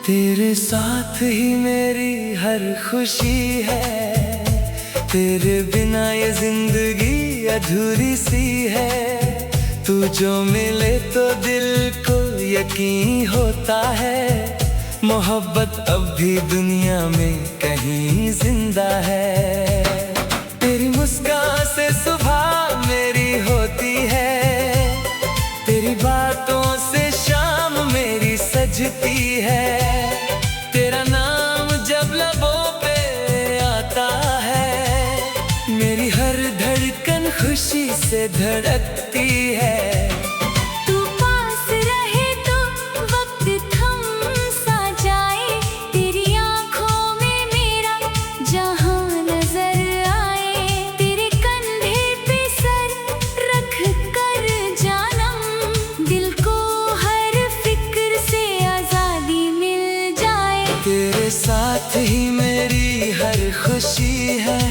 तेरे साथ ही मेरी हर खुशी है, तेरे बिना ये जिंदगी अधूरी सी है। तू जो मिले तो दिल को यकीन होता है, मोहब्बत अब भी दुनिया में कहीं जिंदा है। तेरी मुस्कान से सुबह मेरी होती है, तेरी बातों से शाम मेरी सजती है। तेरा नाम जब लबों पे आता है, मेरी हर धड़कन खुशी से धड़कती है। तू पास रहे तो वक्त थम सा जाए, तेरी आँखों में मेरा जहां नजर आए। तेरे कंधे पे सर रख कर जानम, दिल को हर फिक्र से आजादी मिल जाए। तेरे साथ ही मेरी हर खुशी है,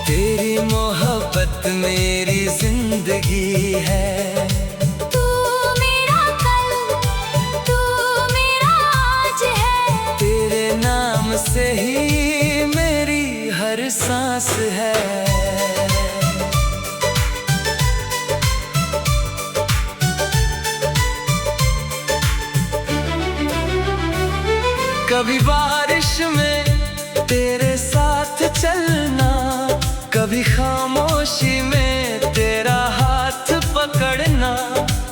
तेरी मोहब्बत मेरी जिंदगी है। तू मेरा कल, तू मेरा आज है, तेरे नाम से ही मेरी हर सांस है। कभी बारिश में तेरे साथ चलना, कभी खामोशी में तेरा हाथ पकड़ना।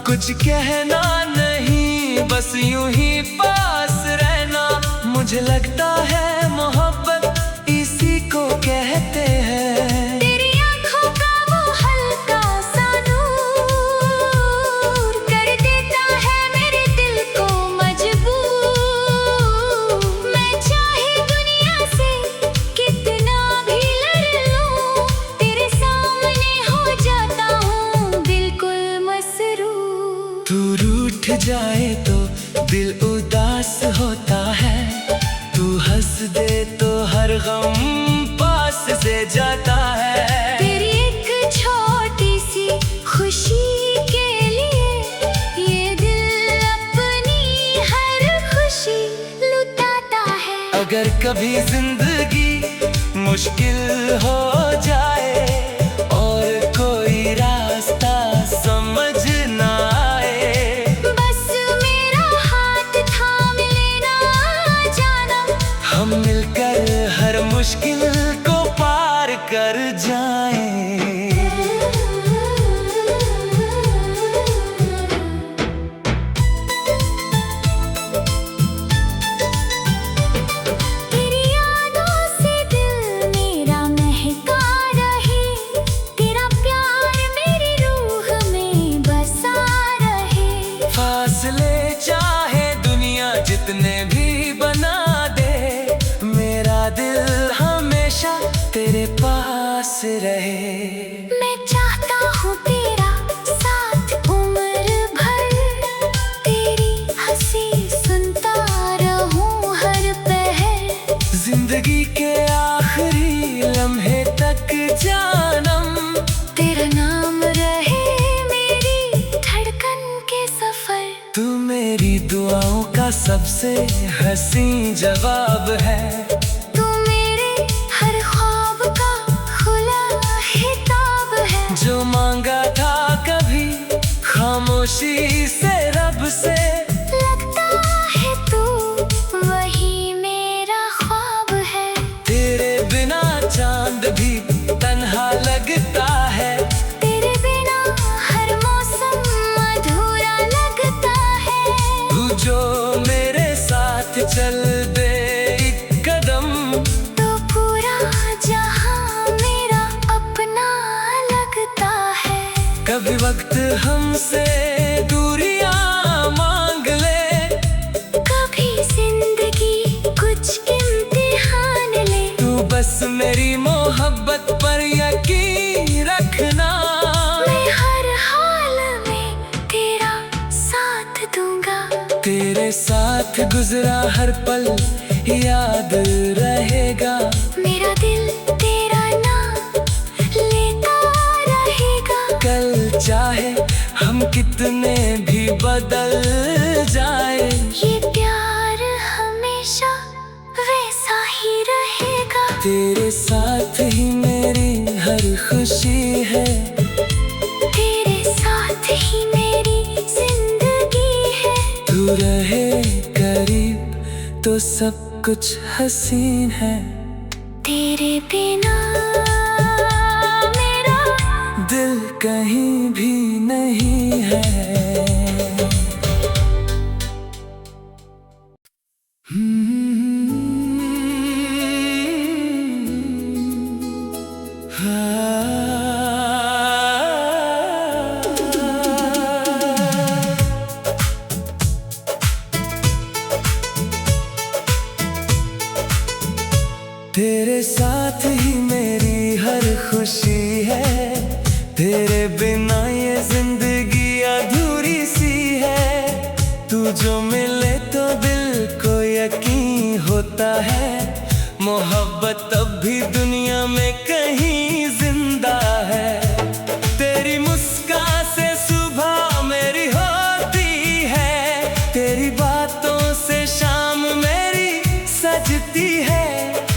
कुछ कहना नहीं, बस यूं ही पास रहना। मुझे लगता है मोहब्बत इसी को कहते हैं। तेरी आँखों का वो हल्का सा नूर कर देता है मेरे दिल को मजबूर। मैं चाहे दुनिया से कितना भी लड़ लूं, तेरे सामने हो जाता हूँ बिल्कुल मसरूर। तू रूठ जाए तो दिल उदास होता है, तू हंस दे तो हर गम पास से जाता है। तेरी एक छोटी सी खुशी के लिए ये दिल अपनी हर खुशी लुटाता है। अगर कभी जिंदगी मुश्किल हो जाए और कोई रास्ता समझ ना आए, बस मेरा हाथ थाम लेना जानम, हम मिलकर हर मुश्किल को पार कर जाएं। तेरी यादों से दिल मेरा महका रहे, तेरा प्यार मेरी रूह में बसा रहे। फासले चाहे दुनिया जितने भी बना दे, मेरा दिल हमेशा तेरे पास रहे। मैं चाहता हूँ तेरा साथ उम्र भर, तेरी हंसी सुनता रहूं हर पहर। जिंदगी के आखिरी लम्हे तक जानम, तेरा नाम रहे मेरी धड़कन के सफर। तू मेरी दुआओं का सबसे हसीन जवाब है। तू मेरे हर ख्वाब का खुला खिताब है। जो मांगा था कभी खामोशी से रब से, लगता है तू वही मेरा ख्वाब है। तेरे बिना चांद भी तन्हा लगता है। तेरे बिना हर मौसम अधूरा लगता है। तू जो मेरे साथ चल दे एक कदम, तो पूरा जहां मेरा अपना लगता है। कभी वक्त हमसे दूरी दूंगा। तेरे साथ गुजरा हर पल याद रहेगा। मेरा दिल तेरा नाम लेता रहेगा। कल चाहे हम कितने भी बदल जाए, ये प्यार हमेशा वैसा ही रहेगा। तेरे साथ ही मेरी हर खुशी है। तेरे साथ ही मेरी जिंदगी है। तू रहे करीब तो सब कुछ हसीन है। तेरे बिना मेरा दिल कहीं भी नहीं है। तेरे साथ ही मेरी हर खुशी है। तेरे बिना ये जिंदगी अधूरी सी है। तू जो मिले तो दिल को यकीन होता है, मोहब्बत अब भी दुनिया में कहीं जिंदा है। तेरी मुस्कान से सुबह मेरी होती है। तेरी बातों से शाम मेरी सजती है।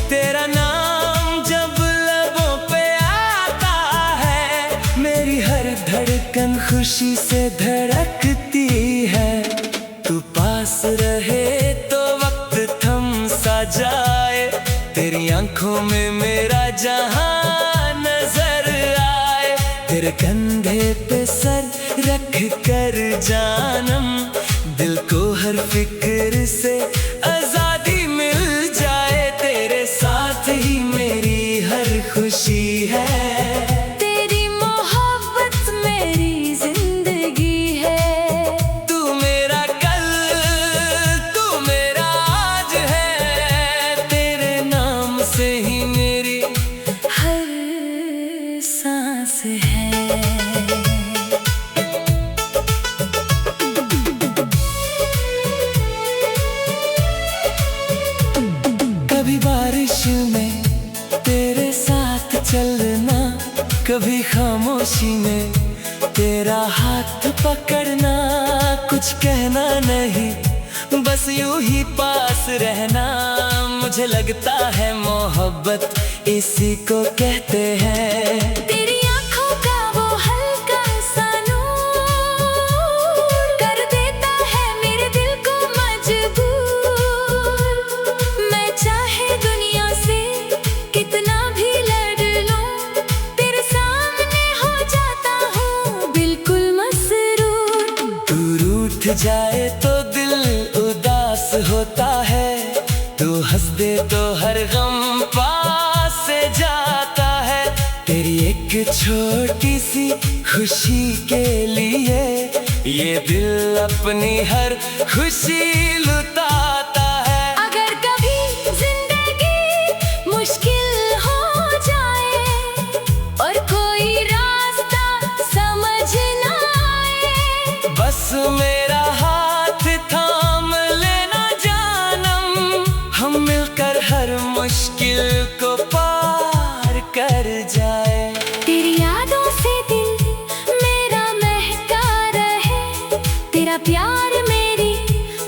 तेरा नाम जब लबों पे आता है, मेरी हर धड़कन खुशी से धड़कती है। तू पास रहे तो वक्त थम सा जाए। तेरी आंखों में मेरा जहां नजर आए। तेरे कंधे पे सर रख कर जानम, दिल को हर फिक्र से आजादी मिल जाए। तेरे साथ ही मेरी हर खुशी है। तेरी मोहब्बत मेरी जिंदगी है। तू मेरा कल, तू मेरा आज है। तेरे नाम से ही मेरी हर सांस है। कभी बारिश में तेरे साथ चलना, कभी खामोशी में तेरा हाथ पकड़ना। कुछ कहना नहीं, बस यूं ही पास रहना। मुझे लगता है मोहब्बत इसी को कहते हैं। तेरी आंखों का वो हल्का सा नूर कर देता है मेरे दिल को मजबूर। मैं चाहे दुनिया से कितना भी लड़ लूं, तेरे सामने हो जाता हूँ बिल्कुल मसरूर। तू रूठ जाए तो दिल उदास होता है। तू हंस दे तो हर गम पास से जाता है। तेरी एक छोटी सी खुशी के लिए ये दिल अपनी हर खुशी लुटाता है। अगर कभी जिंदगी मुश्किल हो जाए और कोई रास्ता समझ ना आए, बस मेरा हाथ थाम लेना जानम, हम मिलकर हर मुश्किल को पार कर जाए। तेरी यादों से दिल मेरा महका रहे। तेरा प्यार मेरी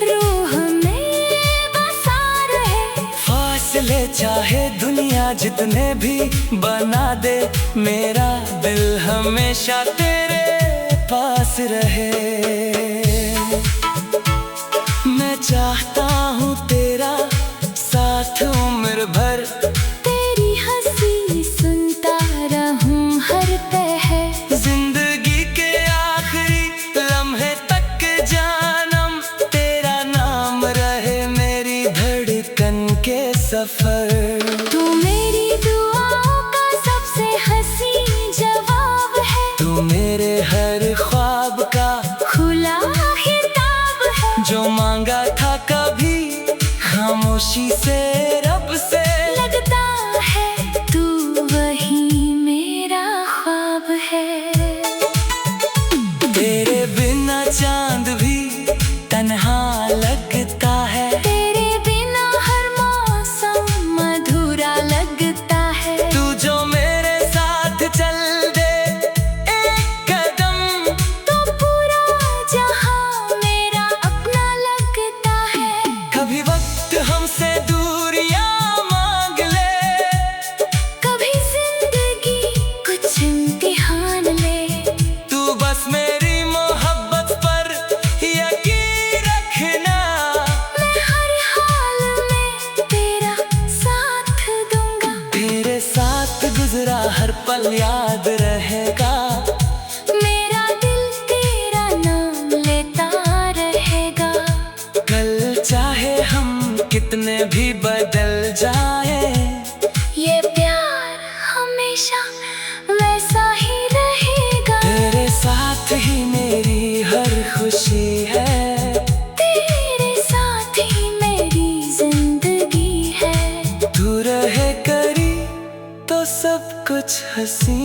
रूह में बसा रहे। फासले चाहे दुनिया जितने भी बना दे, मेरा दिल हमेशा तेरे पास रहे। मैं चाहता हूँ तेरा साथ उम्र भर। तेरी हंसी सुनता रहूं हर पहर। जिंदगी के आखिरी लम्हे तक जानम, तेरा नाम रहे मेरी धड़कन के सफर। तू मेरी दुआओं का सबसे हंसी जवाब है। तू मेरे हर ख्वाब का खुला खिताब है। जो मांगा था कभी खामोशी से रब से, लगता है तू वही मेरा ख्वाब है। तेरे बिना चांद भी तन्हा लगता है। तेरे बिना हर मौसम अधूरा लगता है। तू जो मेरे साथ चल दे एक कदम, तो पूरा जहां मेरा अपना लगता है। कभी वक्त हमसे दूरियां मांग ले, कभी जिंदगी कुछ इम्तिहान ले। तू बस मेरी मोहब्बत पर यकीन रखना। मैं हर हाल में तेरा साथ दूंगा। तेरे साथ गुजरा हर पल याद रहेगा। मेरा दिल तेरा नाम लेता रहेगा। कल चाहे हम कितने भी बदल जाए, ये प्यार हमेशा वैसा ही रहेगा। तेरे साथ ही मेरी हर खुशी है। तेरे साथ ही मेरी जिंदगी है। तू रहे करीब तो सब कुछ हंसी